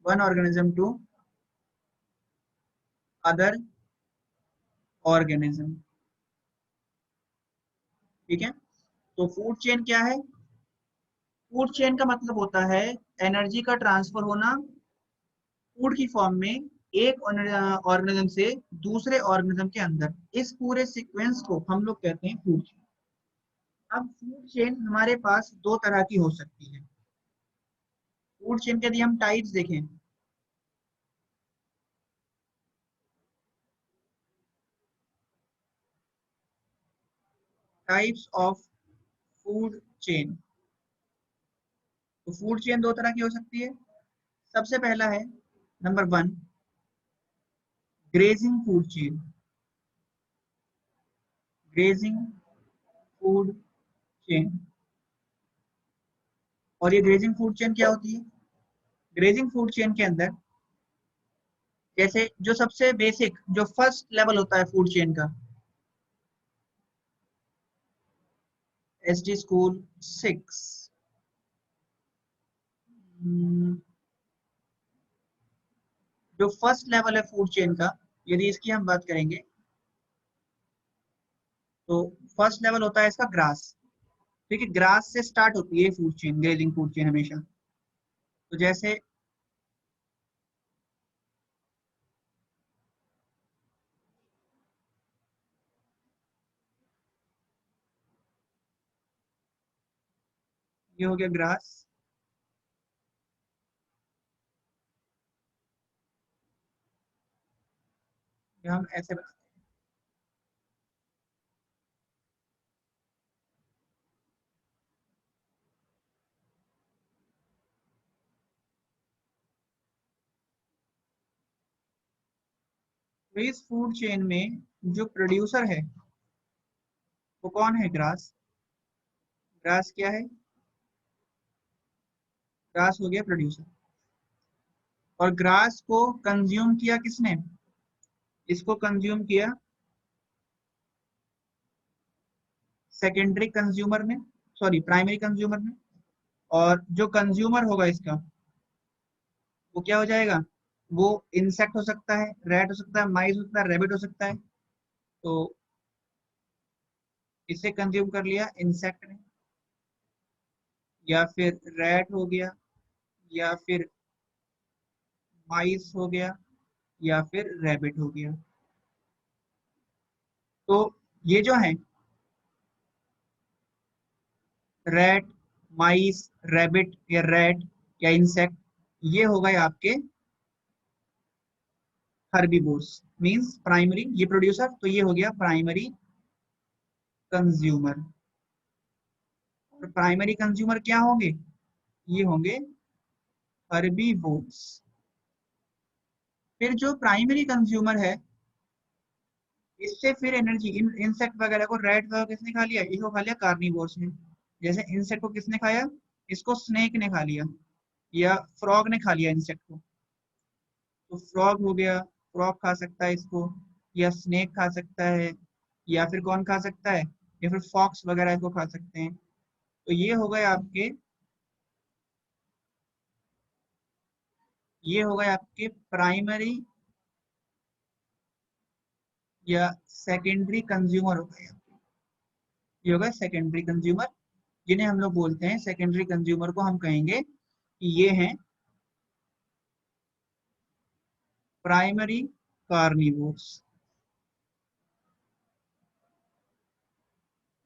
One organism to other organism. ठीक है, तो फूड चेन क्या है? फूड चेन का मतलब होता है एनर्जी का ट्रांसफर होना फूड की फॉर्म में एक ऑर्गेनिज्म से दूसरे ऑर्गेनिज्म के अंदर। इस पूरे सीक्वेंस को हम लोग कहते हैं फूड चेन। अब फूड चेन हमारे पास दो तरह की हो सकती है। फूड चेन के यदि हम टाइप्स देखें, टाइप्स ऑफ फूड चेन, तो फूड चेन दो तरह की हो सकती है। सबसे पहला है number one, grazing food chain. Grazing food chain. और ये ग्रेजिंग फूड चेन क्या होती है? ग्रेजिंग फूड चेन के अंदर जैसे जो सबसे बेसिक जो फर्स्ट लेवल होता है फूड चेन का, एसडी स्कूल 6, जो फर्स्ट लेवल है फूड चेन का, यदि इसकी हम बात करेंगे तो फर्स्ट लेवल होता है इसका ग्रास। ठीक है, ग्रास से स्टार्ट होती है food chain, grazing food chain हमेशा। तो जैसे ये हो गया ग्रास, ये हम ऐसे बनाते हैं। तो इस फूड चेन में जो प्रोड्यूसर है वो कौन है? ग्रास। ग्रास क्या है? ग्रास हो गया प्रोड्यूसर। और ग्रास को कंज्यूम किया किसने? इसको कंज्यूम किया सेकेंडरी कंज्यूमर ने, सॉरी प्राइमरी कंज्यूमर ने। और जो कंज्यूमर होगा इसका वो क्या हो जाएगा? वो इंसेक्ट हो सकता है, रैट हो सकता है, माइस हो सकता है, रेबिट हो सकता है। तो इसे कंज्यूम कर लिया इंसेक्ट ने, या फिर रैट हो गया, या फिर माइस हो गया, या फिर रेबिट हो गया। तो ये जो है रैट, माइस, रेबिट या रैट या इंसेक्ट, ये हो गए आपके हर्बीवोर्स, मींस प्राइमरी, ये प्रोड्यूसर, तो ये हो गया प्राइमरी कंज्यूमर। और प्राइमरी कंज्यूमर क्या होंगे? ये होंगे हर्बीवोर्स। फिर जो प्राइमरी कंज्यूमर है इससे फिर एनर्जी इंसेक्ट वगैरह को, रैट वगैरह किसने खा लिया? इसको खा लिया कार्निवोर्स ने। जैसे इंसेक्ट को किसने खाया? इसको स्नेक ने खा लिया, या फ्रॉग ने खा लिया इंसेक्ट को। तो फ्रॉग हो गया, फ्रॉग खा सकता है इसको, या स्नेक खा सकता है, या फिर कौन खा सकता है? या फिर फॉक्स वगैरह इसको खा सकते हैं। तो ये हो गए आपके, ये हो गए आपके प्राइमरी या सेकेंडरी कंज्यूमर हो गए। ये होगा सेकेंडरी कंज्यूमर, जिन्हें हम लोग बोलते हैं सेकेंडरी कंज्यूमर को हम कहेंगे कि ये हैं प्राइमरी कार्निवोर्स।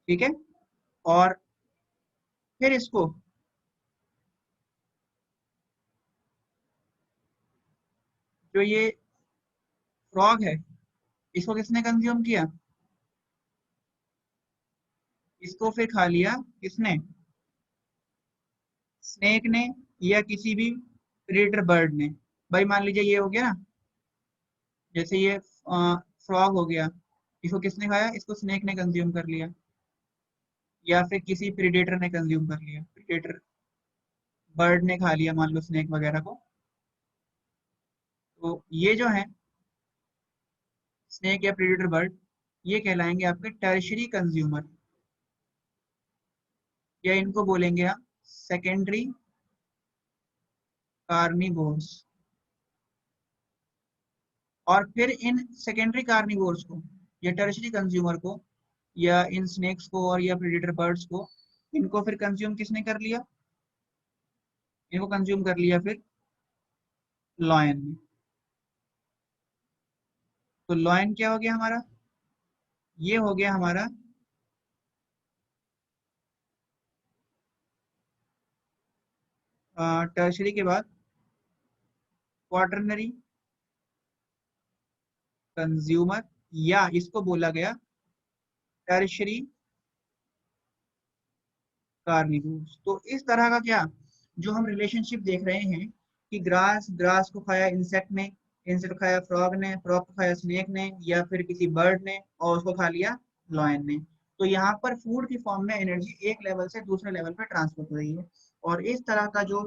ठीक है, और फिर इसको जो ये फ्रॉग है इसको किसने कंज्यूम किया? इसको फिर खा लिया किसने? स्नेक ने, या किसी भी प्रेडेटर बर्ड ने। भाई मान लीजिए ये हो गया ना, जैसे ये फ्रॉग हो गया, इसको किसने खाया? इसको स्नेक ने कंज्यूम कर लिया, या फिर किसी प्रेडेटर ने कंज्यूम कर लिया, प्रेडेटर बर्ड ने खा लिया मान लो स्नेक वगैरह को। तो ये जो है स्नेक या प्रेडेटर बर्ड, ये कहलाएंगे आपके टर्शरी कंज्यूमर, या इनको बोलेंगे हम सेकेंडरी कार्निवोर्स। और फिर इन सेकेंडरी कार्निवोर्स को या टर्शरी कंज्यूमर को या इन स्नेक्स को और या प्रेडेटर बर्ड्स को, इनको फिर कंज्यूम किसने कर लिया? इनको कंज्यूम कर लिया फिर लॉयन ने। तो लॉयन क्या हो गया हमारा? ये हो गया हमारा टर्शरी के बाद क्वाटरनरी कंज्यूमर, या इसको बोला गया टर्शरी कार्निवोर्स। तो इस तरह का क्या जो हम रिलेशनशिप देख रहे हैं कि ग्रास को खाया इंसेक्ट ने, इंसेक्ट खाया फ्रॉग ने, फ्रॉग को खाया स्नेक ने या फिर किसी बर्ड ने और उसको खा लिया लॉयन ने। तो यहाँ पर फूड की फॉर्म में एनर्जी एक लेवल से दूसरे लेवल पर ट्रांसफर हो रही है। और इस तरह का जो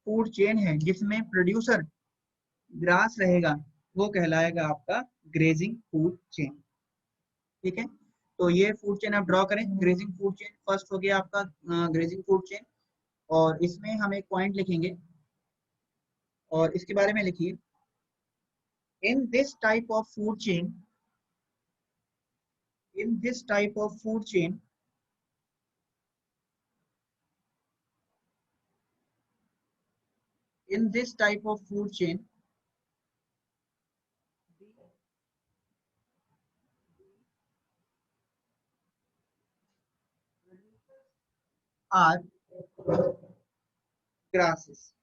फूड चेन है जिसमें प्रोड्यूसर ग्रास रहेगा वो कहलाएगा आपका ग्रेजिंग फूड चेन। ठीक है, तो ये फूड चेन आप ड्रॉ करें। ग्रेजिंग फूड चेन फर्स्ट हो गया आपका ग्रेजिंग फूड चेन, और इसमें हम एक पॉइंट लिखेंगे और इसके बारे में लिखिए, in this type of food chain, in this type of food chain in this type of food chain are grasses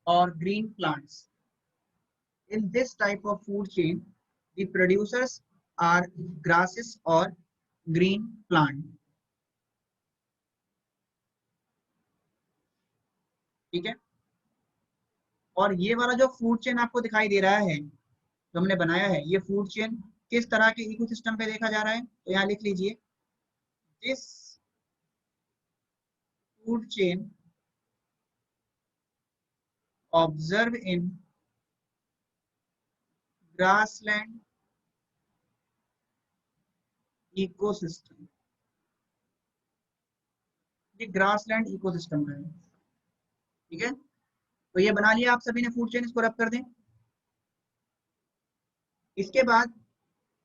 or green plants. In this type of food chain, the producers are grasses or green plant. ठीक है, और ये वाला जो food chain आपको दिखाई दे रहा है जो हमने बनाया है, ये फूड चेन किस तरह के इकोसिस्टम पे देखा जा रहा है? तो यहाँ लिख लीजिए, this food chain observe in grassland ecosystem. ये ग्रासलैंड इकोसिस्टम का है। ठीक है, तो ये बना लिया आप सभी ने फूड चेन, इसको रब कर दें। इसके बाद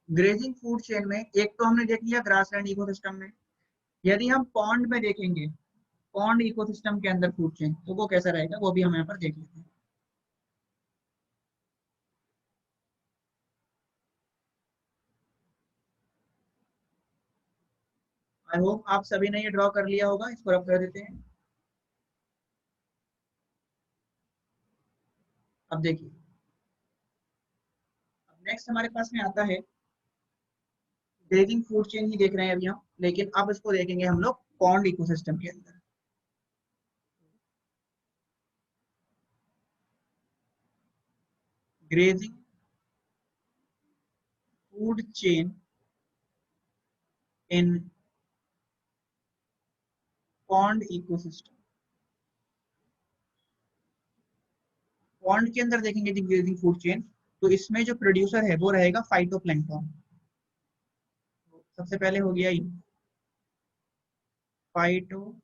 ग्रेजिंग फूड चेन में एक तो हमने देख लिया ग्रासलैंड इकोसिस्टम में, यदि हम पॉन्ड में देखेंगे, पॉन्ड इकोसिस्टम के अंदर फूड चेन, तो वो कैसा रहेगा वो भी हम यहाँ पर देख लेते हैं। आई होप आप सभी ने ये ड्रॉ कर लिया होगा, इसको रब कर देते हैं। अब देखिए, अब नेक्स्ट हमारे पास में आता है ग्रेजिंग फूड चेन ही देख रहे हैं अभी हम, लेकिन अब इसको देखेंगे हम लोग पॉन्ड इकोसिस्टम के अंदर। Grazing food chain in pond ecosystem. Pond के अंदर देखेंगे ग्रेजिंग फूड चेन, तो इसमें जो प्रोड्यूसर है वो रहेगा फाइटोप्लैंक्टन। सबसे पहले हो गया फाइटोप्लैंक्टन,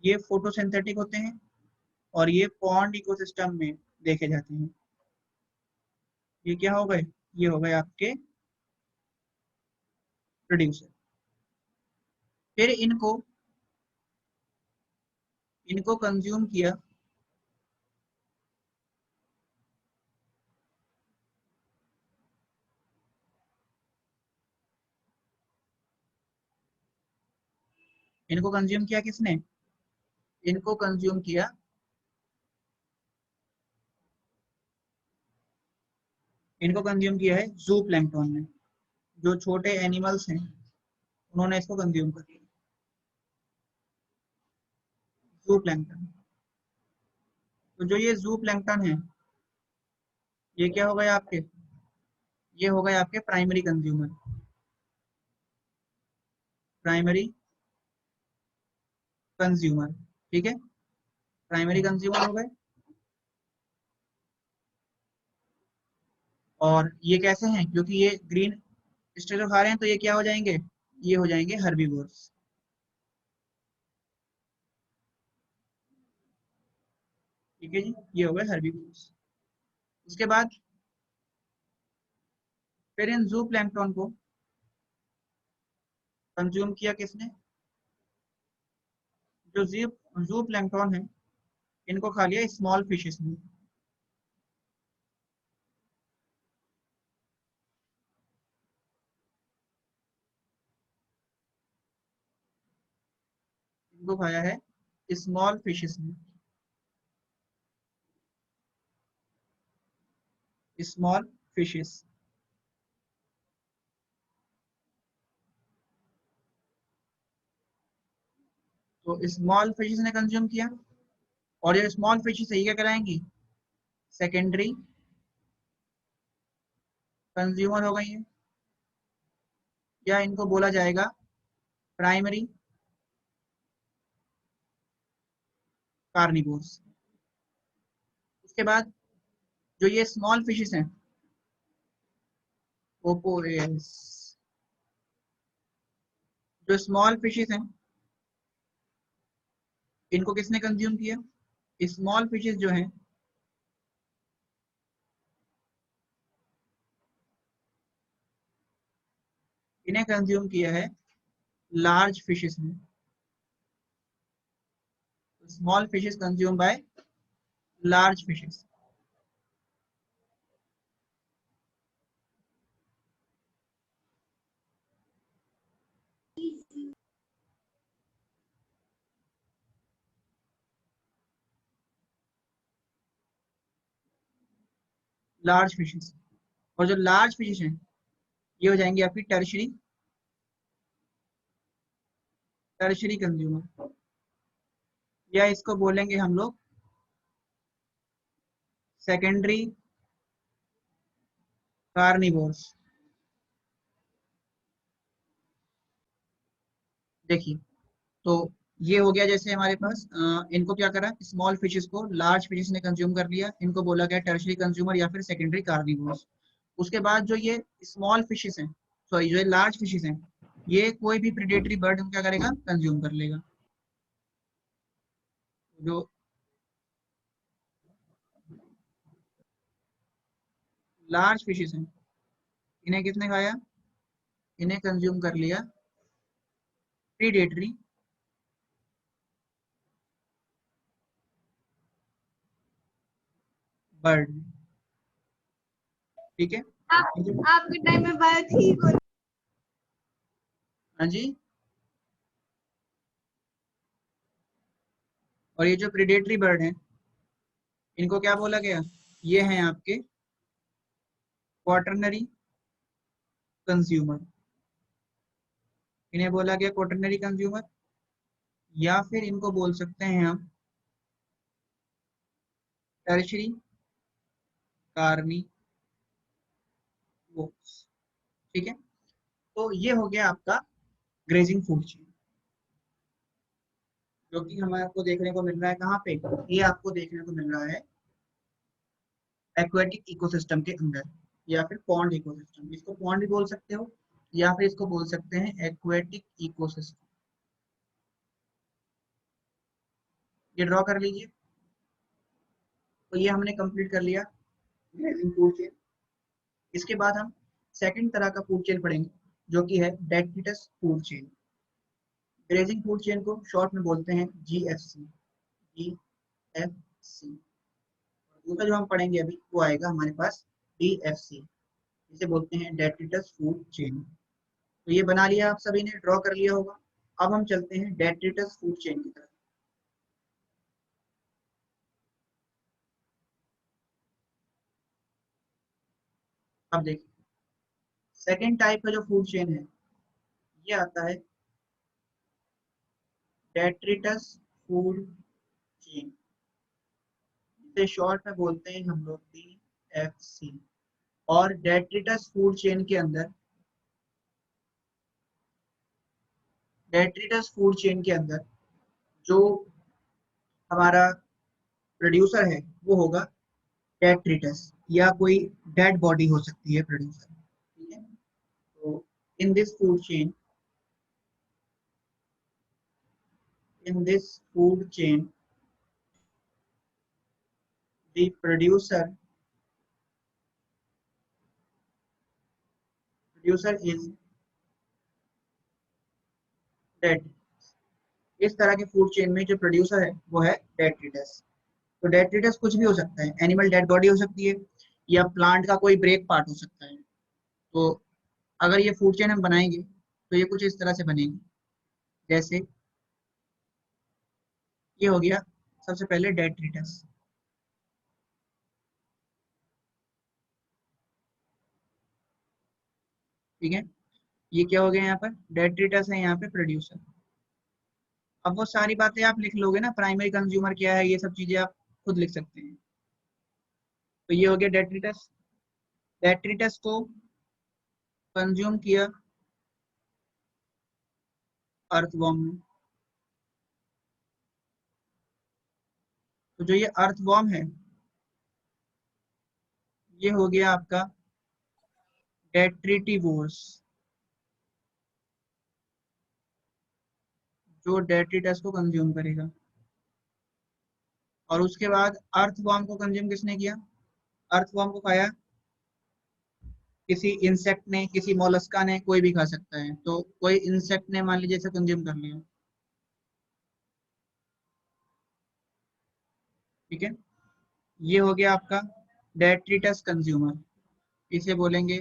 ये फोटोसिंथेटिक होते हैं और ये पॉन्ड इकोसिस्टम में देखे जाते हैं। ये क्या हो गए? ये हो गए आपके प्रोड्यूसर। फिर इनको इनको कंज्यूम किया इनको कंज्यूम किया किसने? इनको कंज्यूम किया इनको कंज्यूम किया है जू प्लैंक्टन ने। जो छोटे एनिमल्स हैं उन्होंने इसको कंज्यूम कर लिया, जू प्लैंक्टन। तो जो ये जू प्लैंक्टन है, ये क्या हो गए आपके? ये हो गए आपके प्राइमरी कंज्यूमर, प्राइमरी कंज्यूमर। ठीक है, प्राइमरी कंज्यूमर हो गए। और ये कैसे हैं? क्योंकि ये ग्रीन स्ट्रक्चर खा रहे हैं तो ये क्या हो जाएंगे? ये हो जाएंगे हर्बीवोर्स। ठीक है जी, ये हो गए हर्बीवोर्स। उसके बाद फिर इन जू प्लैंकटन को कंज्यूम किया किसने? जो जू प्लैंकटन है इनको खा लिया स्मॉल फिशेस ने। इनको खाया है स्मॉल फिशेस ने। स्मॉल फिशेस, तो स्मॉल फिशेस ने कंज्यूम किया। और ये स्मॉल फिशेस है ये क्या कराएंगी? सेकेंडरी कंज्यूमर हो गई है, या इनको बोला जाएगा प्राइमरी कार्निवोर्स। उसके बाद जो ये स्मॉल फिशेस हैं ओपोरेस, जो स्मॉल फिशेस हैं इनको किसने कंज्यूम किया? स्मॉल फिशेस जो हैं इन्हें कंज्यूम किया है लार्ज फिशेस ने। Small fishes consume by large fishes. Large fishes, और जो लार्ज फिशेस हैं ये हो जाएंगे आपकी टर्शरी टर्शरी कंज्यूमर, या इसको बोलेंगे हम लोग सेकेंडरी कार्निवोर्स। देखिए, तो ये हो गया जैसे हमारे पास इनको क्या करा, स्मॉल फिशेस को लार्ज फिशेस ने कंज्यूम कर लिया, इनको बोला गया टर्शरी कंज्यूमर या फिर सेकेंडरी कार्निवोर्स। उसके बाद जो ये स्मॉल फिशेस हैं, सॉरी जो लार्ज फिशेस हैं, ये कोई भी प्रेडेटरी बर्ड क्या करेगा, कंज्यूम कर लेगा। जो लार्ज फिशेस हैं इन्हें किसने खाया? इन्हें कंज्यूम कर लिया प्रीडेटरी बर्ड। ठीक है, आपके टाइम में बात ठीक हो। हाँ जी। और ये जो प्रीडेटरी बर्ड हैं इनको क्या बोला गया? ये हैं आपके क्वाटरनरी कंज्यूमर। इन्हें बोला गया क्वाटरनरी कंज्यूमर, या फिर इनको बोल सकते हैं हम टर्शरी कार्निवोर्स। ठीक है, तो ये हो गया आपका ग्रेजिंग फूड चेन, जो कि हमारे को देखने को मिल रहा है कहाँ पे? ये आपको देखने को मिल रहा है एक्वेटिक इकोसिस्टम के अंदर, या फिर पॉन्ड इकोसिस्टम। इसको पॉन्ड भी बोल सकते हो, या फिर इसको बोल सकते हैं एक्वेटिक इकोसिस्टम। ये ड्रॉ कर लीजिए। तो ये हमने कंप्लीट कर लिया ग्रेजिंग फूड चेन। इसके बाद हम सेकंड तरह का फूड चेन पढ़ेंगे, जो कि है detritus food chain. Grazing food chain को शॉर्ट में बोलते हैं जीएफसी। जीएफसी। दूसरा जो हम पढ़ेंगे अभी वो आएगा हमारे पास डीएफसी, इसे बोलते हैं डेट्रिटस फूड चेन। तो ये बना लिया आप सभी ने, ड्रॉ कर लिया होगा। अब हम चलते हैं डेट्रिटस फूड चेन की तरफ। अब देखिए, सेकेंड टाइप का जो फूड चेन है ये आता है डेट्रिटस फूड चेन, इसे शॉर्ट में बोलते हैं हम लोग डीएफसी। और डेट्रिटस फूड चेन के अंदर, डेट्रिटस फूड चेन के अंदर जो हमारा प्रोड्यूसर है वो होगा डेट्रिटस, या कोई डेड बॉडी हो सकती है प्रोड्यूसर। ठीक है, तो in this food chain, in this food chain the producer is dead. इस तरह के फूड चेन में जो प्रोड्यूसर है वो है डेट्रिटस। तो डेट्रिटस कुछ भी हो सकता है, एनिमल डेड बॉडी हो सकती है या प्लांट का कोई ब्रेक पार्ट हो सकता है। तो अगर ये फूड चेन हम बनाएंगे तो ये कुछ इस तरह से बनेगी। जैसे ये हो गया सबसे पहले डेट्रिटस, ठीक है। ये क्या हो गया, यहाँ पर डेट्रिटस है, यहाँ पे प्रोड्यूसर। अब वो सारी बातें आप लिख लोगे ना, प्राइमरी कंज्यूमर क्या है, ये सब चीजें आप खुद लिख सकते हैं। तो ये हो गया डेट्रिटस। डेट्रिटस को कंज्यूम किया अर्थवॉर्म ने। तो जो ये अर्थवॉर्म है ये हो गया आपका डेट्रिटिवोर्स, जो डेट्रिटस को कंज्यूम करेगा। और उसके बाद अर्थवॉर्म को कंज्यूम किसने किया, अर्थवॉर्म को खाया किसी इंसेक्ट ने, किसी मोलस्का ने, कोई भी खा सकता है। तो कोई इंसेक्ट ने मान लीजिए इसे कंज्यूम कर लिया, ठीक है। ये हो गया आपका डेट्रिटस कंज्यूमर, इसे बोलेंगे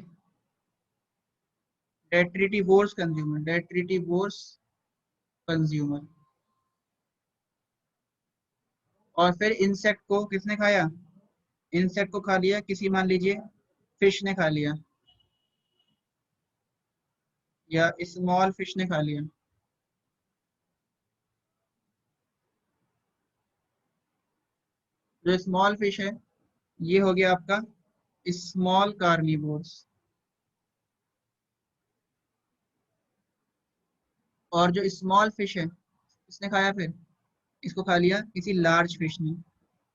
डेट्रिटिवोर्स कंज्यूमर, डेट्रिटिवोर्स कंज्यूमर। और फिर इंसेक्ट को किसने खाया, इंसेक्ट को खा लिया किसी मान लीजिए फिश ने खा लिया या स्मॉल फिश ने खा लिया। जो स्मॉल फिश है ये हो गया आपका स्मॉल कार्निवोर्स। और जो स्मॉल फिश है इसने खाया, फिर इसको खा लिया किसी लार्ज फिश ने,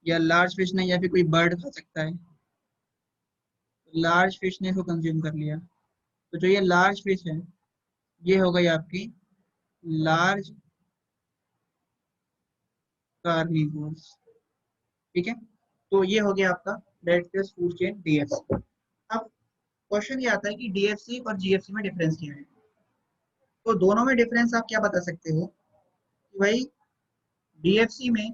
या लार्ज फिश ने या फिर कोई बर्ड खा सकता है। लार्ज फिश ने इसको कंज्यूम कर लिया। तो जो ये लार्ज फिश है ये हो गई आपकी लार्ज कार्निवोर्स, ठीक है। तो ये हो गया आपका डेट्रिटस फूड चेन डीएफसी। अब क्वेश्चन ये आता है कि डीएफसी और जीएफसी में डिफरेंस क्या है। तो दोनों में डिफरेंस आप क्या बता सकते हो कि भाई डीएफसी में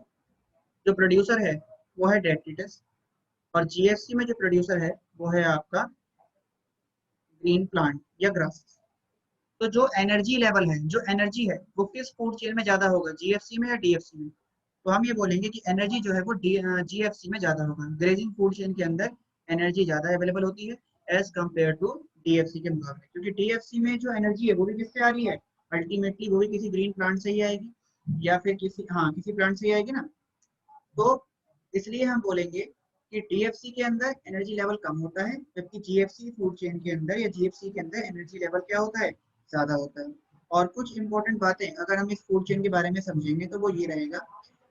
जो प्रोड्यूसर है वो है डेट्रिटस, और जीएफसी में जो प्रोड्यूसर है वो है आपका ग्रीन प्लांट या ग्रास। तो जो एनर्जी लेवल है, जो एनर्जी है वो किस फूड चेन में ज्यादा होगा, जीएफसी में या डीएफसी में। तो हम ये बोलेंगे कि एनर्जी जो है वो जीएफसी में ज्यादा होगा। ग्रेजिंग फूड चेन के अंदर एनर्जी ज्यादा अवेलेबल होती है एज कम्पेयर टू डीएफसी के मुकाबले, क्योंकि डीएफसी में जो एनर्जी है वो भी किससे आ रही है, अल्टीमेटली वो भी किसी ग्रीन प्लांट से ही आएगी या फिर किसी, हाँ, किसी प्लांट से ही आएगी ना। तो इसलिए हम बोलेंगे कि डीएफसी के अंदर एनर्जी लेवल कम होता है, जबकि जीएफसी फूड चेन के अंदर या जीएफसी के अंदर एनर्जी लेवल क्या होता है, ज्यादा होता है। और कुछ इंपॉर्टेंट बातें अगर हम इस फूड चेन के बारे में समझेंगे तो वो ये रहेगा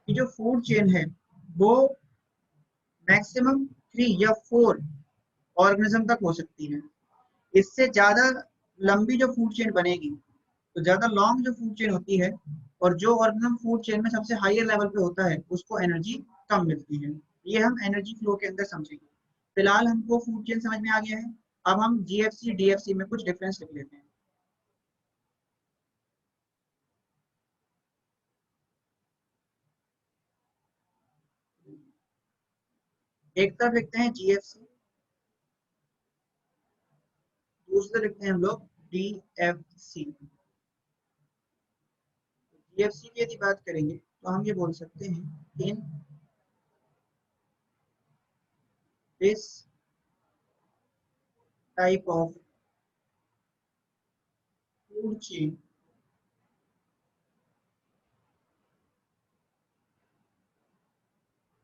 कि जो फूड चेन है वो मैक्सिमम 3 या 4 ऑर्गेनिज्म तक हो सकती है। इससे ज्यादा लंबी जो फूड चेन बनेगी, तो ज्यादा लॉन्ग जो फूड चेन होती है और जो ऑर्गेनिज्म फूड चेन में सबसे हाईयर लेवल पे होता है उसको एनर्जी कम मिलती है। ये हम एनर्जी फ्लो के अंदर समझेंगे। फिलहाल हमको फूड चेन समझ में आ गया है। अब हम जीएफसी डीएफसी में कुछ डिफरेंस लिख लेते हैं। एक तरफ लिखते हैं जीएफसी, दूसरे लिखते हैं हम लोग डीएफसी। जीएफसी की यदि बात करेंगे तो हम ये बोल सकते हैं in this type of food chain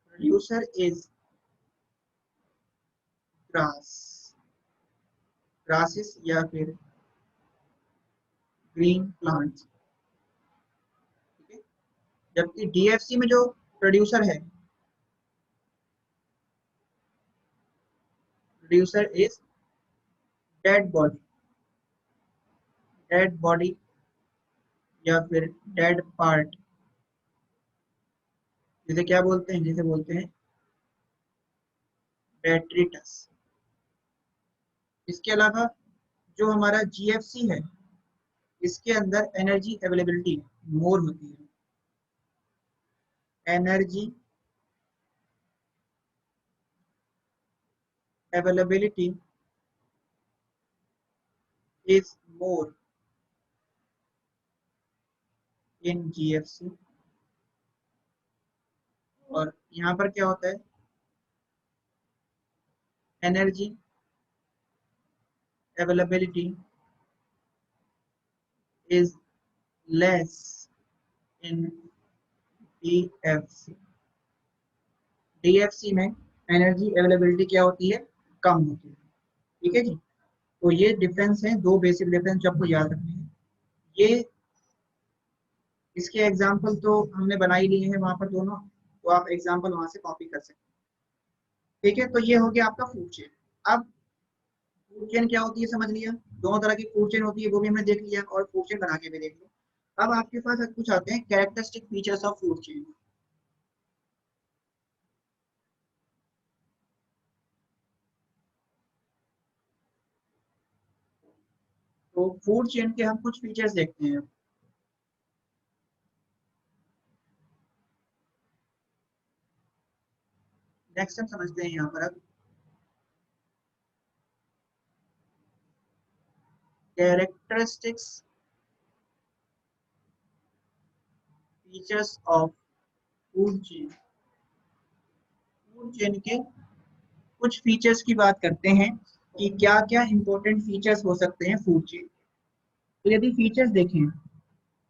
producer is grass, grasses या फिर ग्रीन प्लांट्स, ठीक है। जबकि डीएफसी में जो प्रोड्यूसर है, producer is dead body, dead body या फिर डेड पार्ट, जिसे क्या बोलते हैं, जिसे बोलते हैं डेट्रिटस। इसके अलावा जो हमारा जीएफसी है, इसके अंदर एनर्जी अवेलेबिलिटी मोर होती है। Energy availability is more in GFC. और यहाँ पर क्या होता है, energy availability is less in DFC. DFC में एनर्जी अवेलेबिलिटी क्या होती है, कम होती है। ठीक है जी। तो ये डिफरेंस है, दो बेसिक डिफरेंस जो आपको याद रखने हैं। ये इसके एग्जाम्पल तो हमने बना ही लिए हैं वहां पर दोनों, तो आप एग्जाम्पल वहां से कॉपी कर सकते हैं। ठीक है, तो ये हो गया आपका फूड चेन। अब फूड चेन क्या होती है समझ लिया, दोनों तरह की फूड चेन होती है वो भी हमने देख लिया, और फूड चेन बना के भी देख लिया। अब आपके पास कुछ आते हैं characteristic features of food chain. तो फूड चेन के हम कुछ फीचर्स देखते हैं। नेक्स्ट हम समझते हैं यहाँ पर अब characteristics features of food chain. Food chain के कुछ फीचर्स की बात करते हैं कि क्या क्या इंपॉर्टेंट फीचर्स हो सकते हैं फूड चेन। तो यदि फीचर्स देखें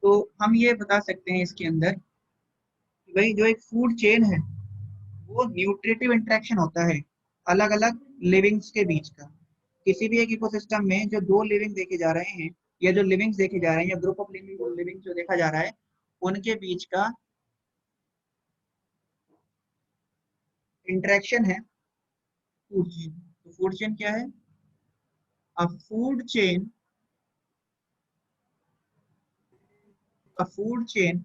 तो हम ये बता सकते हैं इसके अंदर कि भाई जो एक फूड चेन है वो न्यूट्रिटिव इंटरेक्शन होता है अलग अलग लिविंग्स के बीच का। किसी भी एक इकोसिस्टम में जो दो लिविंग देखे जा रहे हैं, या जो लिविंग्स देखे जा रहे हैं, या ग्रुप ऑफ लिविंग जो देखा जा रहा है, उनके बीच का इंटरेक्शन है फूड चेन। तो फूड चेन क्या है, अ food chain, a food chain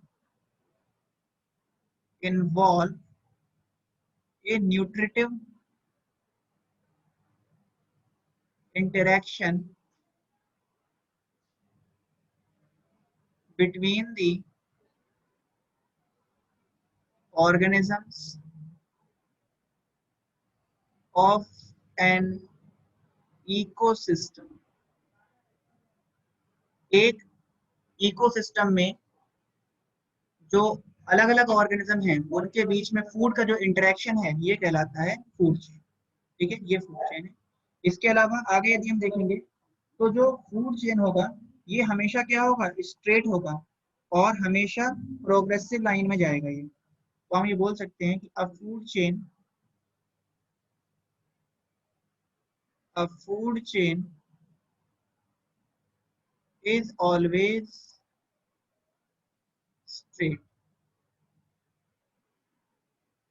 involve a nutritive interaction between the organisms of an ecosystem। एक इकोसिस्टम में जो अलग अलग ऑर्गेनिज्म हैं उनके बीच में फूड का जो इंटरेक्शन है ये कहलाता है फूड चेन। ठीक है, ये फूड चेन है। इसके अलावा आगे यदि हम देखेंगे तो जो फूड चेन होगा ये हमेशा क्या होगा, स्ट्रेट होगा और हमेशा प्रोग्रेसिव लाइन में जाएगा ये। तो हम ये बोल सकते हैं कि अ food chain is always straight.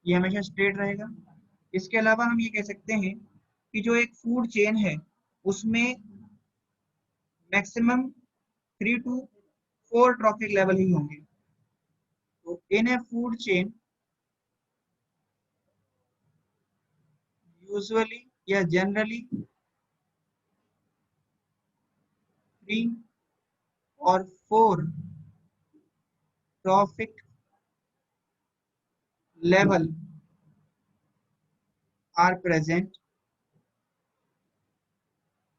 ये हमेशा स्ट्रेट रहेगा। इसके अलावा हम ये कह सकते हैं कि जो एक फूड चेन है उसमें मैक्सिमम 3 to 4 ट्रॉफिक लेवल ही होंगे। तो in a food chain usually या generally 3 or 4 trophic level are present.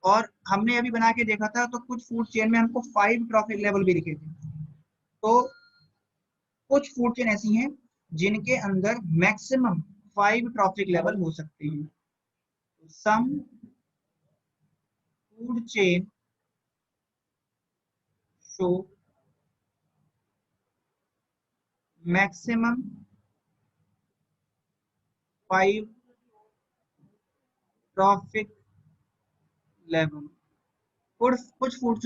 और हमने अभी बना के देखा था तो कुछ फूड चेन में हमको 5 ट्रॉफिक लेवल भी दिखे थे। तो कुछ फूड चेन ऐसी हैं जिनके अंदर मैक्सिमम 5 ट्रॉफिक लेवल हो सकते हैं। Some food chain show maximum 5 trophic level. कुछ फूड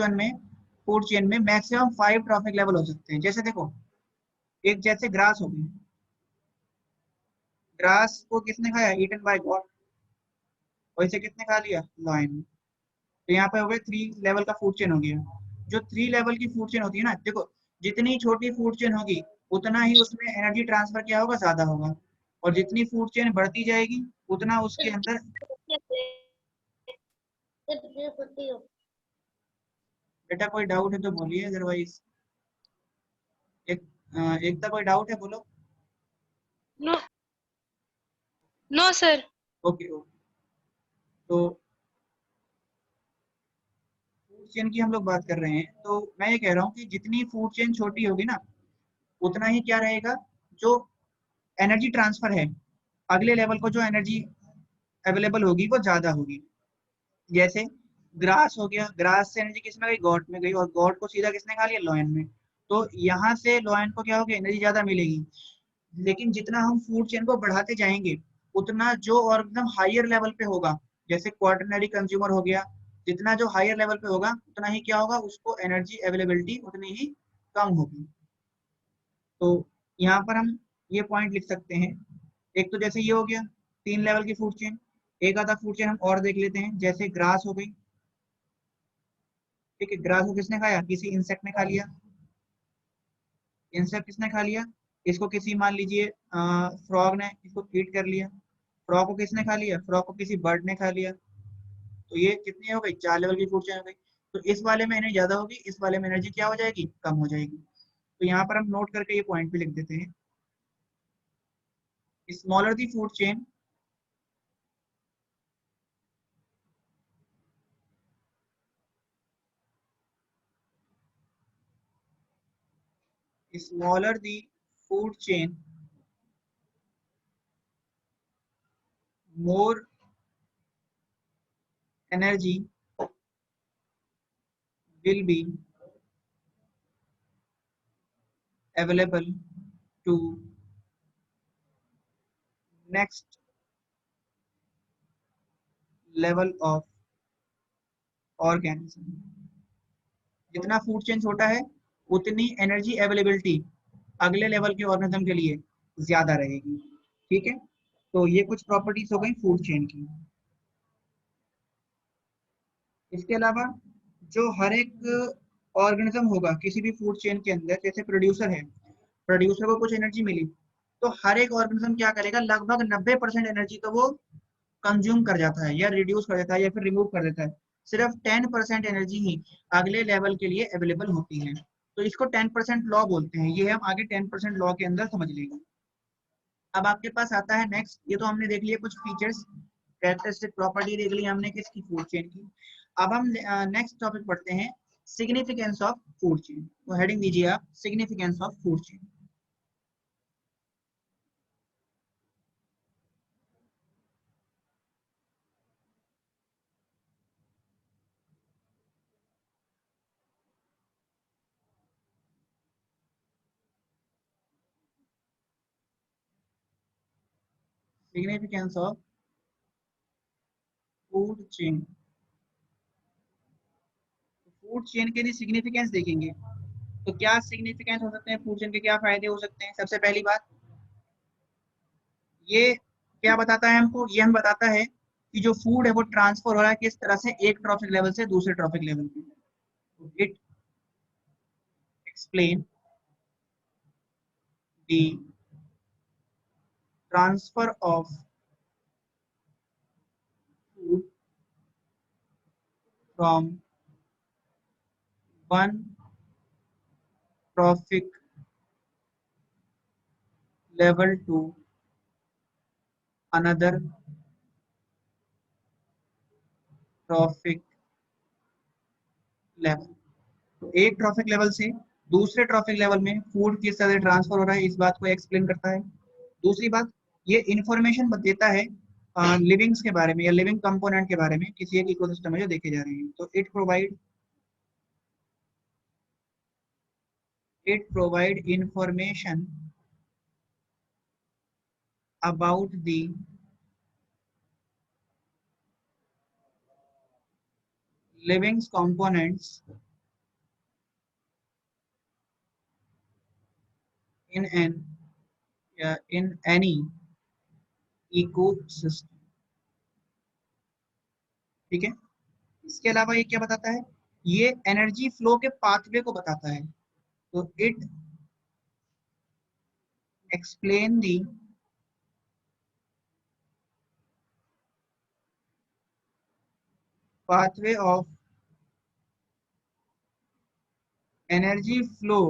चेन में मैक्सिमम 5 ट्रॉफिक लेवल हो सकते हैं। जैसे देखो, एक जैसे ग्रास हो गई, ग्रास को किसने खाया, ईटन बाय गॉड, और इसे किसने खा लिया, लायन। तो यहाँ पे हो गए 3 लेवल का फूड चेन हो गया। जो 3 लेवल की फूड चेन होती है ना, देखो जितनी छोटी फूड चेन होगी उतना ही उसमें एनर्जी ट्रांसफर क्या होगा, ज्यादा होगा। और जितनी फूड चेन बढ़ती जाएगी उतना उसके अंदर। बेटा कोई डाउट है तो बोलिए, अदरवाइज एक एकता कोई डाउट है बोलो। No no sir. Okay okay, तो फूड चेन की हम लोग बात कर रहे हैं, तो मैं ये कह रहा हूँ कि जितनी फूड चेन छोटी होगी ना उतना ही क्या रहेगा, जो एनर्जी ट्रांसफर है अगले लेवल को, जो एनर्जी अवेलेबल होगी वो ज्यादा होगी। जैसे ग्रास हो गया, ग्रास से एनर्जी किसमें गई, गॉड में गई, और गॉड को सीधा किसने खा लिया, लॉयन में। तो यहाँ से लॉयन को क्या होगी, एनर्जी ज्यादा मिलेगी। लेकिन जितना हम फूड चेन को बढ़ाते जाएंगे उतना जो ऑर्गेनिज्म हायर लेवल पे होगा, जैसे क्वाटरनरी कंज्यूमर हो गया, जितना जो हायर लेवल पे होगा उतना ही क्या होगा, उसको एनर्जी अवेलेबिलिटी उतनी ही कम होगी। तो यहाँ पर हम ये पॉइंट लिख सकते हैं। एक तो जैसे ये हो गया 3 लेवल की फूड चेन। एक आधा फूड चेन हम और देख लेते हैं, जैसे ग्रास हो गई। ठीक है, ग्रास को किसने खाया, किसी इंसेक्ट ने खा लिया। इंसेक्ट किसने खा लिया, इसको किसी मान लीजिए फ्रॉग ने इसको ईट कर लिया। फ्रॉग को किसने खा लिया, फ्रॉग को किसी बर्ड ने खा लिया। तो ये कितनी हो गई, 4 लेवल की फूड चेन हो गई। तो इस वाले में एनर्जी ज्यादा होगी, इस वाले में एनर्जी क्या हो जाएगी, कम हो जाएगी। तो यहाँ पर हम नोट करके ये पॉइंट भी लिख देते हैं। Smaller the food chain, smaller the food chain, more energy will be available to next level of organism। जितना फूड चेन छोटा है उतनी एनर्जी अवेलेबिलिटी अगले लेवल के ऑर्गेनिज्म के लिए ज्यादा रहेगी। ठीक है, तो ये कुछ प्रॉपर्टीज हो गई फूड चेन की। इसके अलावा जो हर एक ऑर्गेनिज्म होगा किसी भी फूड चेन के अंदर, जैसे प्रोड्यूसर है, प्रोड्यूसर को कुछ एनर्जी मिली, तो हर एक ऑर्गेनिज्म क्या करेगा, लगभग 90% एनर्जी तो वो कंज्यूम कर जाता है या रिड्यूस कर देता है या फिर रिमूव कर देता है। सिर्फ 10% एनर्जी ही अगले लेवल के लिए अवेलेबल होती है। तो इसको 10% लॉ बोलते हैं, ये हम आगे 10% लॉ के अंदर समझ लेंगे। अब आपके पास आता है नेक्स्ट, ये तो हमने देख लिया कुछ फीचर्स, कैरेक्टरिस्टिक प्रॉपर्टी देख ली हमने किसकी, फूड चेन की। अब हम नेक्स्ट टॉपिक पढ़ते हैं, सिग्निफिकेंस ऑफ फूड चेन। तो हेडिंग दीजिए आप, significance of food chain. Significance of food chain. Food chain के लिए सिग्निफिकेंस देखेंगे तो क्या सिग्निफिकेंस हो सकते हैं फूड चेन के, क्या फायदे हो सकते हैं। सबसे पहली बात, ये क्या बताता है हमको, ये हम बताता है कि जो फूड है वो ट्रांसफर हो रहा है किस तरह से, एक ट्रॉफिक लेवल से दूसरे ट्रॉफिक लेवल पे। It explain the transfer of food from one trophic level to another trophic level. तो एक ट्रॉफिक लेवल से दूसरे ट्रॉफिक लेवल में फूड किस तरह से ट्रांसफर हो रहा है, इस बात को एक्सप्लेन करता है। दूसरी बात, ये इंफॉर्मेशन देता है लिविंग्स के बारे में या लिविंग कंपोनेंट के बारे में, किसी एक इकोसिस्टम में जो देखे जा रहे हैं। तो it provide information about the livings components in any ecosystem। ठीक है, इसके अलावा ये क्या बताता है, ये एनर्जी फ्लो के पाथवे को बताता है। तो it explain the pathway of energy flow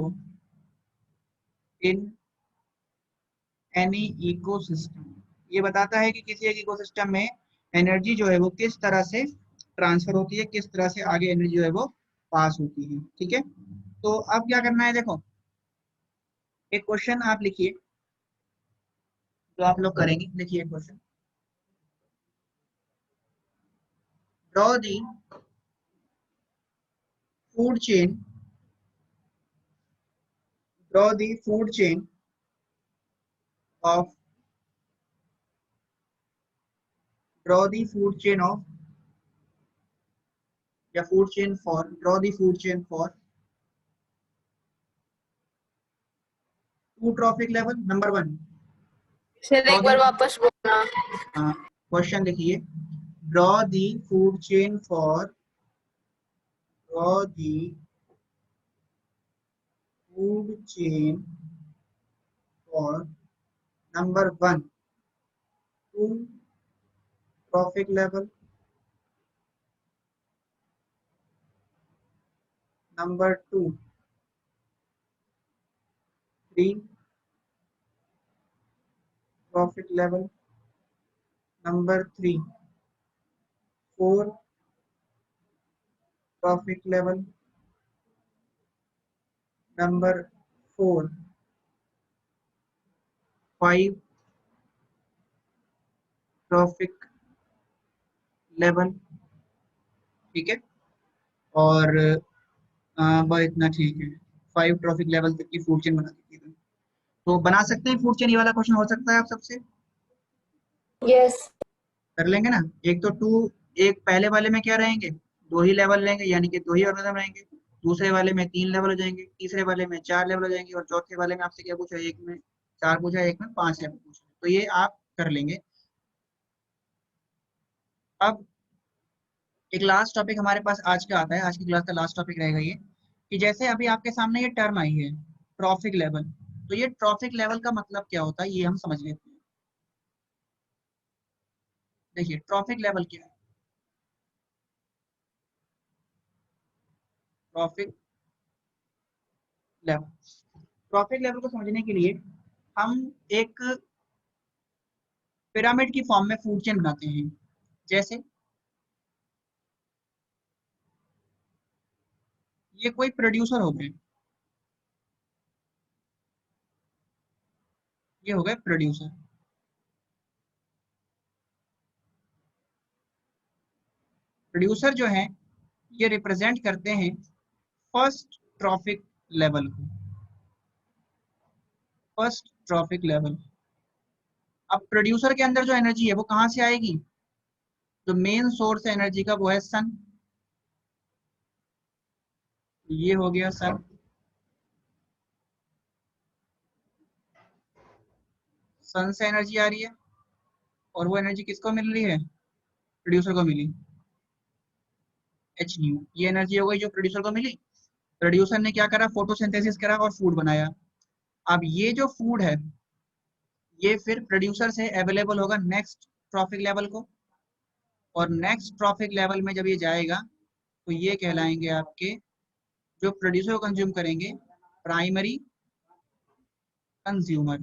in any ecosystem। ये बताता है कि किसी एक इकोसिस्टम में एनर्जी जो है वो किस तरह से ट्रांसफर होती है, किस तरह से आगे एनर्जी जो है वो पास होती है। ठीक है, तो अब क्या करना है, देखो एक क्वेश्चन आप लिखिए जो आप लोग करेंगे। लिखिए question, draw the food chain, draw the food chain of draw the food chain of या food chain for draw the food chain for two trophic level। Number 1 sir एक बार वापस बोलना। क्वेश्चन लिखिए, draw the food chain for draw the food chain for number 1 two trophic level, number 2 3 trophic level, number 3 4 trophic level, number 4 5 trophic level। ठीक है, और बस इतना ठीक है, 5 ट्रॉफिक लेवल तक की फूड चेन बना दीजिएगा। तो बना सकते हैं फूड चेन, ये वाला क्वेश्चन हो सकता है आप सबसे, यस कर लेंगे ना। एक तो 2, एक पहले वाले में क्या रहेंगे, 2 ही लेवल रहेंगे, यानी कि 2 ही ऑर्गेनिज्म रहेंगे। दूसरे वाले में 3 लेवल हो जाएंगे, तीसरे वाले में 4 लेवल हो जाएंगे, और चौथे वाले में आपसे क्या पूछा, एक में 4 पूछा, एक में 5 लेवल पूछा। तो ये आप कर लेंगे। अब एक लास्ट टॉपिक हमारे पास आज का आता है, आज की क्लास का लास्ट टॉपिक रहेगा ये, कि जैसे अभी आपके सामने ये टर्म आई है ट्रॉफिक लेवल, तो ये ट्रॉफिक लेवल का मतलब क्या होता है ये हम समझ लेते हैं। देखिए ट्रॉफिक लेवल क्या है, ट्रॉफिक लेवल, ट्रॉफिक लेवल को समझने के लिए हम एक पिरामिड की फॉर्म में फूड चेन बनाते हैं। जैसे ये कोई प्रोड्यूसर हो गए, ये हो गए प्रोड्यूसर। प्रोड्यूसर जो है ये रिप्रेजेंट करते हैं फर्स्ट ट्रॉफिक लेवल को, फर्स्ट ट्रॉफिक लेवल। अब प्रोड्यूसर के अंदर जो एनर्जी है वो कहां से आएगी, जो मेन सोर्स है एनर्जी का वो है सन, ये हो गया सन। सन से एनर्जी आ रही है, और वो एनर्जी किसको मिल रही है, प्रोड्यूसर को मिली, एच न्यू। ये एनर्जी हो गई जो प्रोड्यूसर को मिली। प्रोड्यूसर ने क्या करा, फोटोसिंथेसिस करा और फूड बनाया। अब ये जो फूड है ये फिर प्रोड्यूसर से अवेलेबल होगा नेक्स्ट ट्रॉफिक लेवल को, और नेक्स्ट ट्रॉफिक लेवल में जब ये जाएगा तो ये कहलाएंगे आपके, जो प्रोड्यूसर को कंज्यूम करेंगे, प्राइमरी कंज्यूमर।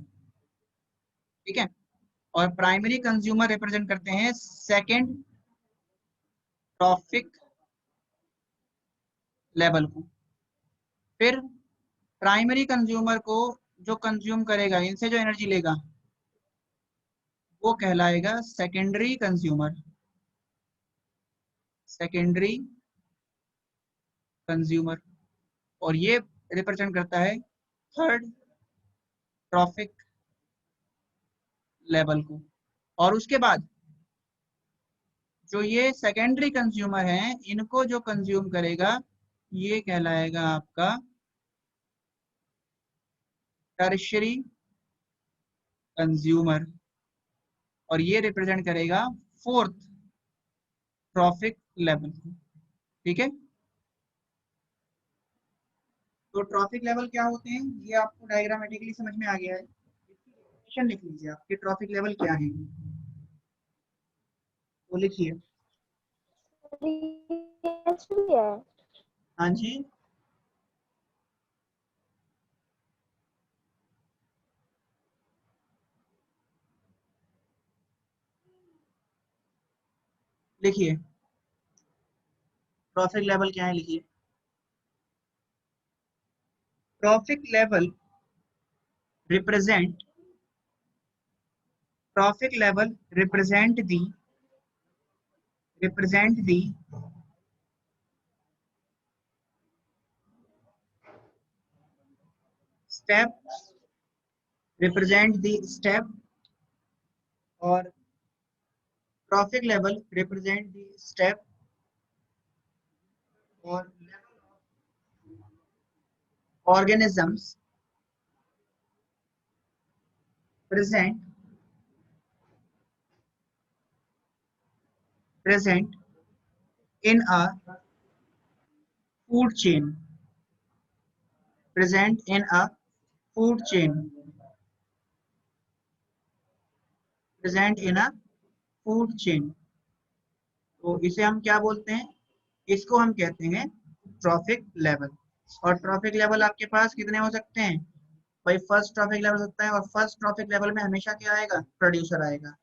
ठीक है, और प्राइमरी कंज्यूमर रिप्रेजेंट करते हैं सेकेंड ट्रॉफिक लेवल को। फिर प्राइमरी कंज्यूमर को जो कंज्यूम करेगा, इनसे जो एनर्जी लेगा, वो कहलाएगा सेकेंडरी कंज्यूमर, सेकेंडरी कंज्यूमर। और ये रिप्रेजेंट करता है थर्ड ट्रॉफिक लेवल को। और उसके बाद जो ये सेकेंडरी कंज्यूमर हैं, इनको जो कंज्यूम करेगा ये कहलाएगा आपका टर्शियरी कंज्यूमर, और ये रिप्रेजेंट करेगा फोर्थ ट्रॉफिक लेवल। ठीक है, तो ट्रॉफिक लेवल क्या होते हैं ये आपको डायग्रामेटिकली समझ में आ गया है। क्वेश्चन लिख लीजिए आपके ट्रॉफिक लेवल क्या है, वो लिखिए। हाँ जी, लिखिए ट्रॉफिक लेवल क्या है, लिखिए trophic level represent trophic level represent the step step और trophic level represent the step और organisms present in a food chain, present in a food chain, present in a food chain। तो इसे हम क्या बोलते हैं, इसको हम कहते हैं ट्रॉफिक लेवल। और ट्रॉफिक लेवल आपके पास कितने हो सकते हैं भाई, फर्स्ट ट्रॉफिक लेवल होता है और फर्स्ट ट्रॉफिक लेवल में हमेशा क्या आएगा, प्रोड्यूसर आएगा।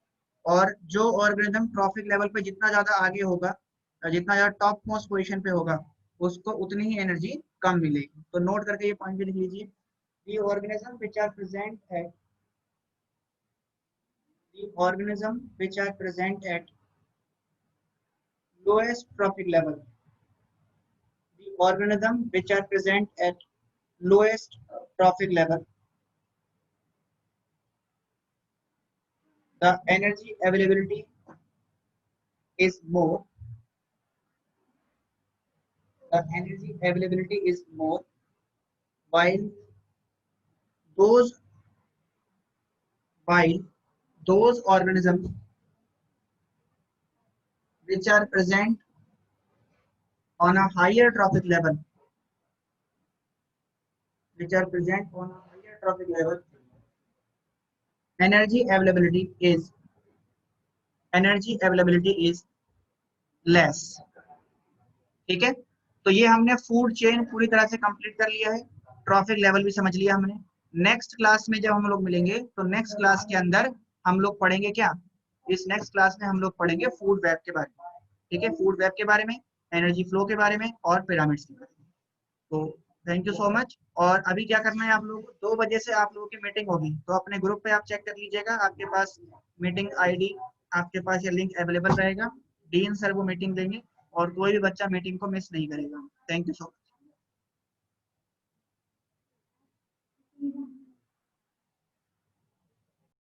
और जो ऑर्गेनिज्म ट्रॉफिक लेवल पे जितना ज्यादा आगे होगा, जितना ज्यादा टॉप मोस्ट पोजीशन पे होगा, उसको उतनी ही एनर्जी कम मिलेगी। तो नोट करके ये पॉइंट भी लिख लीजिए, the organism which are present at lowest trophic level, the organism which are present at lowest trophic level, the energy availability is more, while those organisms which are present on a higher trophic level, energy availability is less। ठीक है, तो ये हमने food chain पूरी तरह से complete कर लिया है, ट्रॉफिक लेवल भी समझ लिया हमने। नेक्स्ट क्लास में जब हम लोग मिलेंगे तो नेक्स्ट क्लास के अंदर हम लोग पढ़ेंगे क्या, इस नेक्स्ट क्लास में हम लोग पढ़ेंगे फूड वेब के बारे में। ठीक है, फूड वेब के बारे में, एनर्जी फ्लो के बारे में और पिरामिड्स के बारे में। तो थैंक यू सो मच। और अभी क्या करना है आप लोगों को, 2 बजे से आप लोगों की मीटिंग होगी, तो अपने ग्रुप पे आप चेक कर लीजिएगा, आपके पास मीटिंग आईडी, आपके पास ये लिंक अवेलेबल रहेगा। डीन सर वो मीटिंग देंगे और कोई भी बच्चा मीटिंग को मिस नहीं करेगा। Thank you so much.